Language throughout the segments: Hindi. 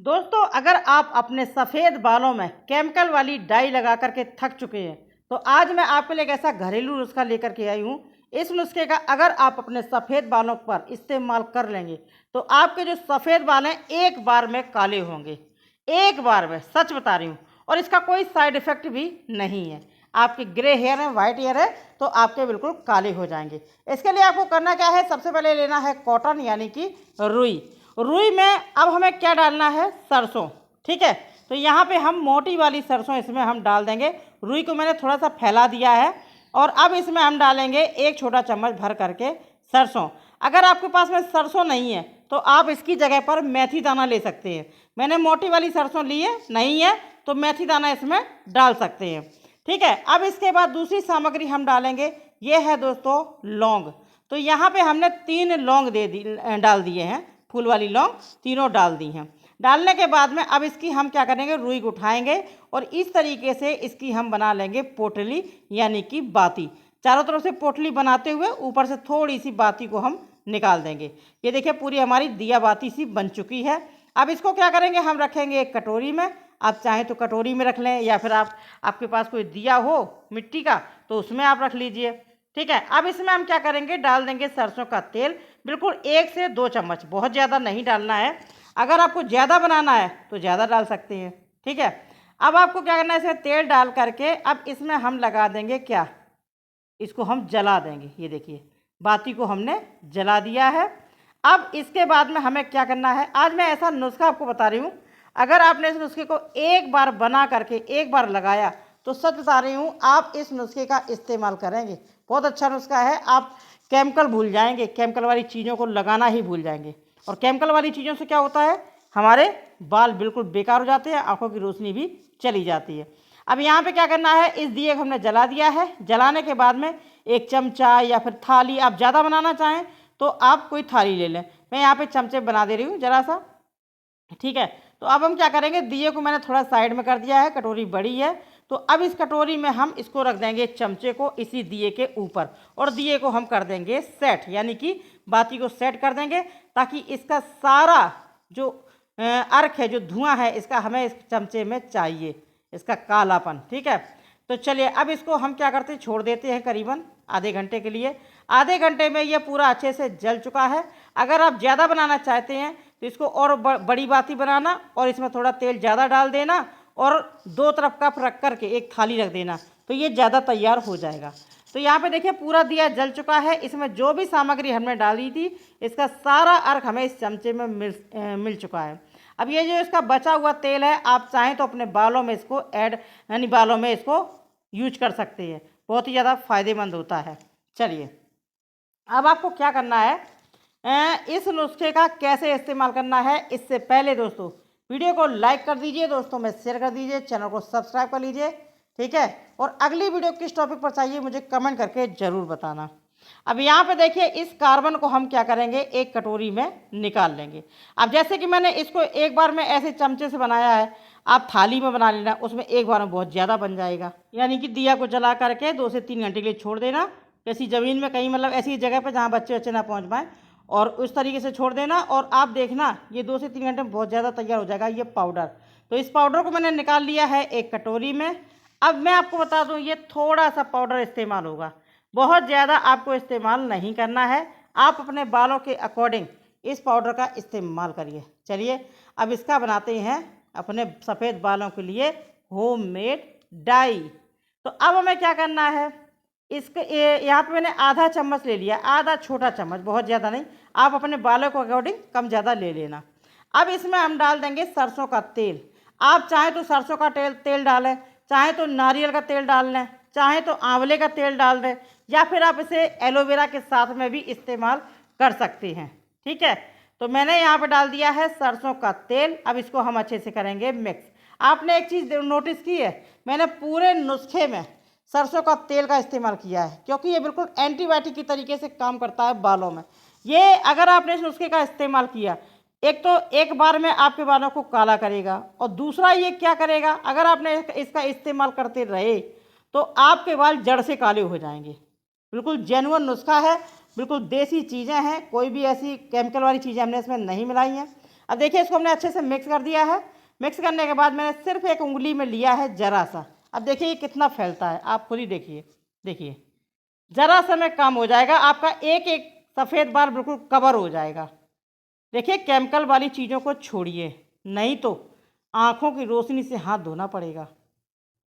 दोस्तों, अगर आप अपने सफ़ेद बालों में केमिकल वाली डाई लगा करके थक चुके हैं तो आज मैं आपके लिए एक ऐसा घरेलू नुस्खा लेकर के आई हूँ। इस नुस्खे का अगर आप अपने सफ़ेद बालों पर इस्तेमाल कर लेंगे तो आपके जो सफ़ेद बाल हैं एक बार में काले होंगे, एक बार में, सच बता रही हूँ। और इसका कोई साइड इफ़ेक्ट भी नहीं है। आपके ग्रे हेयर है, वाइट हेयर है तो आपके बिल्कुल काले हो जाएंगे। इसके लिए आपको करना क्या है, सबसे पहले लेना है कॉटन यानी कि रुई। रुई में अब हमें क्या डालना है, सरसों। ठीक है, तो यहाँ पे हम मोटी वाली सरसों इसमें हम डाल देंगे। रुई को मैंने थोड़ा सा फैला दिया है और अब इसमें हम डालेंगे एक छोटा चम्मच भर करके सरसों। अगर आपके पास में सरसों नहीं है तो आप इसकी जगह पर मेथी दाना ले सकते हैं। मैंने मोटी वाली सरसों ली है, नहीं है तो मेथी दाना इसमें डाल सकते हैं। ठीक है, अब इसके बाद दूसरी सामग्री हम डालेंगे, ये है दोस्तों लौंग। तो यहाँ पे हमने 3 लौंग डाल दिए हैं, फूल वाली लौंग तीनों डाल दी हैं। डालने के बाद में अब इसकी हम क्या करेंगे, रुई को उठाएंगे और इस तरीके से इसकी हम बना लेंगे पोटली यानी कि बाती। चारों तरफ से पोटली बनाते हुए ऊपर से थोड़ी सी बाती को हम निकाल देंगे। ये देखिए पूरी हमारी दिया बाती सी बन चुकी है। अब इसको क्या करेंगे, हम रखेंगे एक कटोरी में। आप चाहें तो कटोरी में रख लें या फिर आपके पास कोई दिया हो मिट्टी का तो उसमें आप रख लीजिए। ठीक है, अब इसमें हम क्या करेंगे, डाल देंगे सरसों का तेल, बिल्कुल 1 से 2 चम्मच, बहुत ज़्यादा नहीं डालना है। अगर आपको ज़्यादा बनाना है तो ज़्यादा डाल सकते हैं। ठीक है, अब आपको क्या करना है, इसमें तेल डाल करके अब इसमें हम लगा देंगे क्या, इसको हम जला देंगे। ये देखिए बाती को हमने जला दिया है। अब इसके बाद में हमें क्या करना है, आज मैं ऐसा नुस्खा आपको बता रही हूँ, अगर आपने इस नुस्खे को एक बार बना करके एक बार लगाया तो सच बता रही हूँ आप इस नुस्खे का इस्तेमाल करेंगे, बहुत अच्छा नुस्खा है। आप केमिकल भूल जाएंगे, केमिकल वाली चीज़ों को लगाना ही भूल जाएंगे। और केमिकल वाली चीज़ों से क्या होता है, हमारे बाल बिल्कुल बेकार हो जाते हैं, आंखों की रोशनी भी चली जाती है। अब यहाँ पे क्या करना है, इस दिए को हमने जला दिया है। जलाने के बाद में एक चमचा या फिर थाली, आप ज़्यादा बनाना चाहें तो आप कोई थाली ले लें। मैं यहाँ पे चमचे बना दे रही हूँ ज़रा सा। ठीक है, तो अब हम क्या करेंगे, दिए को मैंने थोड़ा साइड में कर दिया है, कटोरी बड़ी है तो अब इस कटोरी में हम इसको रख देंगे, चमचे को इसी दिए के ऊपर, और दिए को हम कर देंगे सेट, यानी कि बाती को सेट कर देंगे ताकि इसका सारा जो अर्क है, जो धुआं है, इसका हमें इस चमचे में चाहिए, इसका कालापन। ठीक है, तो चलिए अब इसको हम क्या करते हैं, छोड़ देते हैं करीबन आधे घंटे के लिए। आधे घंटे में ये पूरा अच्छे से जल चुका है। अगर आप ज़्यादा बनाना चाहते हैं तो इसको और बड़ी बाती बनाना और इसमें थोड़ा तेल ज़्यादा डाल देना और 2 तरफ कप रख करके एक थाली रख देना तो ये ज़्यादा तैयार हो जाएगा। तो यहाँ पे देखिए पूरा दिया जल चुका है। इसमें जो भी सामग्री हमने डाली थी इसका सारा अर्क हमें इस चमचे में मिल चुका है। अब ये जो इसका बचा हुआ तेल है, आप चाहें तो अपने बालों में इसको यानी बालों में इसको यूज कर सकते हैं, बहुत ही ज़्यादा फ़ायदेमंद होता है। चलिए अब आपको क्या करना है, इस नुस्खे का कैसे इस्तेमाल करना है, इससे पहले दोस्तों वीडियो को लाइक कर दीजिए, दोस्तों में शेयर कर दीजिए, चैनल को सब्सक्राइब कर लीजिए। ठीक है, और अगली वीडियो किस टॉपिक पर चाहिए मुझे कमेंट करके ज़रूर बताना। अब यहाँ पे देखिए इस कार्बन को हम क्या करेंगे, एक कटोरी में निकाल लेंगे। अब जैसे कि मैंने इसको एक बार में ऐसे चमचे से बनाया है, आप थाली में बना लेना, उसमें एक बार में बहुत ज़्यादा बन जाएगा। यानी कि दिया को जला करके 2 से 3 घंटे के लिए छोड़ देना, ऐसी ज़मीन में कहीं, मतलब ऐसी जगह पर जहाँ बच्चे ना पहुँच पाएँ, और उस तरीके से छोड़ देना। और आप देखना ये 2 से 3 घंटे में बहुत ज़्यादा तैयार हो जाएगा ये पाउडर। तो इस पाउडर को मैंने निकाल लिया है एक कटोरी में। अब मैं आपको बता दूं ये थोड़ा सा पाउडर इस्तेमाल होगा, बहुत ज़्यादा आपको इस्तेमाल नहीं करना है। आप अपने बालों के अकॉर्डिंग इस पाउडर का इस्तेमाल करिए। चलिए अब इसका बनाते हैं अपने सफ़ेद बालों के लिए होममेड डाई। तो अब हमें क्या करना है, इसके यहाँ पे मैंने आधा चम्मच ले लिया, आधा छोटा चम्मच, बहुत ज़्यादा नहीं, आप अपने बालों के अकॉर्डिंग कम ज़्यादा ले लेना। अब इसमें हम डाल देंगे सरसों का तेल। आप चाहें तो सरसों का तेल डालें, चाहे तो नारियल का तेल डाल लें, चाहे तो आंवले का तेल डाल दें, या फिर आप इसे एलोवेरा के साथ में भी इस्तेमाल कर सकते हैं। ठीक है, तो मैंने यहाँ पे डाल दिया है सरसों का तेल। अब इसको हम अच्छे से करेंगे मिक्स। आपने एक चीज़ नोटिस की है, मैंने पूरे नुस्खे में सरसों का तेल का इस्तेमाल किया है क्योंकि ये बिल्कुल एंटीबायोटिक की तरीके से काम करता है बालों में। ये अगर आपने इस नुस्खे का इस्तेमाल किया, एक तो एक बार में आपके बालों को काला करेगा, और दूसरा ये क्या करेगा, अगर आपने इसका इस्तेमाल करते रहे तो आपके बाल जड़ से काले हो जाएंगे। बिल्कुल जेन्युइन नुस्खा है, बिल्कुल देसी चीज़ें हैं, कोई भी ऐसी केमिकल वाली चीज़ें हमने इसमें नहीं मिलाई हैं। अब देखिए इसको हमने अच्छे से मिक्स कर दिया है। मिक्स करने के बाद मैंने सिर्फ एक उंगली में लिया है ज़रा सा। अब देखिए ये कितना फैलता है, आप खुद ही देखिए। देखिए ज़रा सा में काम हो जाएगा, आपका एक एक सफ़ेद बाल बिल्कुल कवर हो जाएगा। देखिए केमिकल वाली चीज़ों को छोड़िए, नहीं तो आँखों की रोशनी से हाथ धोना पड़ेगा।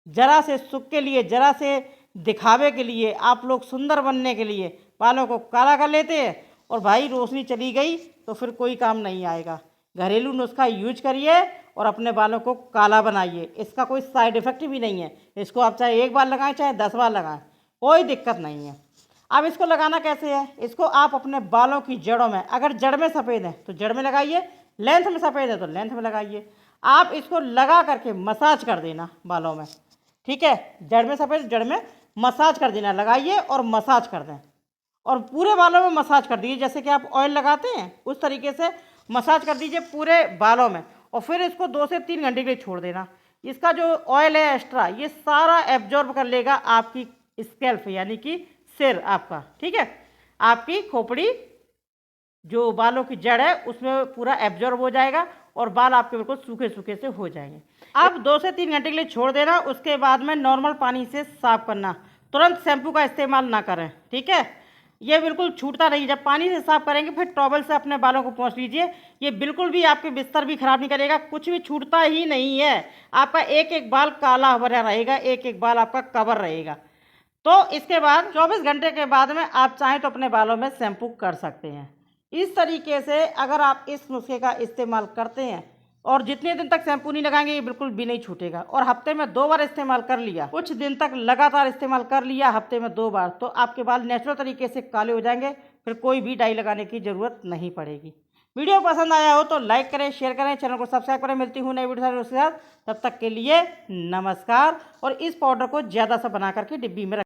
ज़रा से सुख के लिए, ज़रा से दिखावे के लिए, आप लोग सुंदर बनने के लिए बालों को काला कर लेते हैं, और भाई रोशनी चली गई तो फिर कोई काम नहीं आएगा। घरेलू नुस्खा यूज करिए और अपने बालों को काला बनाइए। इसका कोई साइड इफ़ेक्ट भी नहीं है। इसको आप चाहे एक बार लगाएं चाहे 10 बार लगाएं, कोई दिक्कत नहीं है। अब इसको लगाना कैसे है? इसको आप अपने बालों की जड़ों में, अगर जड़ में सफ़ेद है तो जड़ में लगाइए, लेंथ में सफ़ेद है तो लेंथ में लगाइए। आप इसको लगा करके मसाज कर देना बालों में, ठीक है। जड़ में सफ़ेद, जड़ में मसाज कर देना, लगाइए और मसाज कर दें, और पूरे बालों में मसाज कर दीजिए। जैसे कि आप ऑयल लगाते हैं उस तरीके से मसाज कर दीजिए पूरे बालों में, और फिर इसको 2 से 3 घंटे के लिए छोड़ देना। इसका जो ऑयल है एक्स्ट्रा, ये सारा एब्जॉर्ब कर लेगा आपकी स्कैल्प यानी कि सिर आपका, ठीक है। आपकी खोपड़ी जो बालों की जड़ है उसमें पूरा एब्जॉर्ब हो जाएगा और बाल आपके बिल्कुल सूखे सूखे से हो जाएंगे। आप 2 से 3 घंटे के लिए छोड़ देना। उसके बाद में नॉर्मल पानी से साफ करना, तुरंत शैम्पू का इस्तेमाल ना करें, ठीक है। ये बिल्कुल छूटता नहीं, जब पानी से साफ करेंगे फिर टॉवल से अपने बालों को पोंछ लीजिए। ये बिल्कुल भी आपके बिस्तर भी खराब नहीं करेगा, कुछ भी छूटता ही नहीं है। आपका एक एक बाल काला बना रहेगा, एक एक बाल आपका कवर रहेगा। तो इसके बाद 24 घंटे के बाद में आप चाहें तो अपने बालों में शैम्पू कर सकते हैं। इस तरीके से अगर आप इस नुस्खे का इस्तेमाल करते हैं और जितने दिन तक शैम्पू नहीं लगाएंगे ये बिल्कुल भी नहीं छूटेगा, और हफ्ते में 2 बार इस्तेमाल कर लिया, कुछ दिन तक लगातार इस्तेमाल कर लिया हफ्ते में 2 बार, तो आपके बाल नेचुरल तरीके से काले हो जाएंगे। फिर कोई भी डाई लगाने की ज़रूरत नहीं पड़ेगी। वीडियो पसंद आया हो तो लाइक करें, शेयर करें, चैनल को सब्सक्राइब करें। मिलती हूँ नई वीडियो के साथ, तब तक के लिए नमस्कार। और इस पाउडर को ज़्यादा सा बना करके डिब्बी में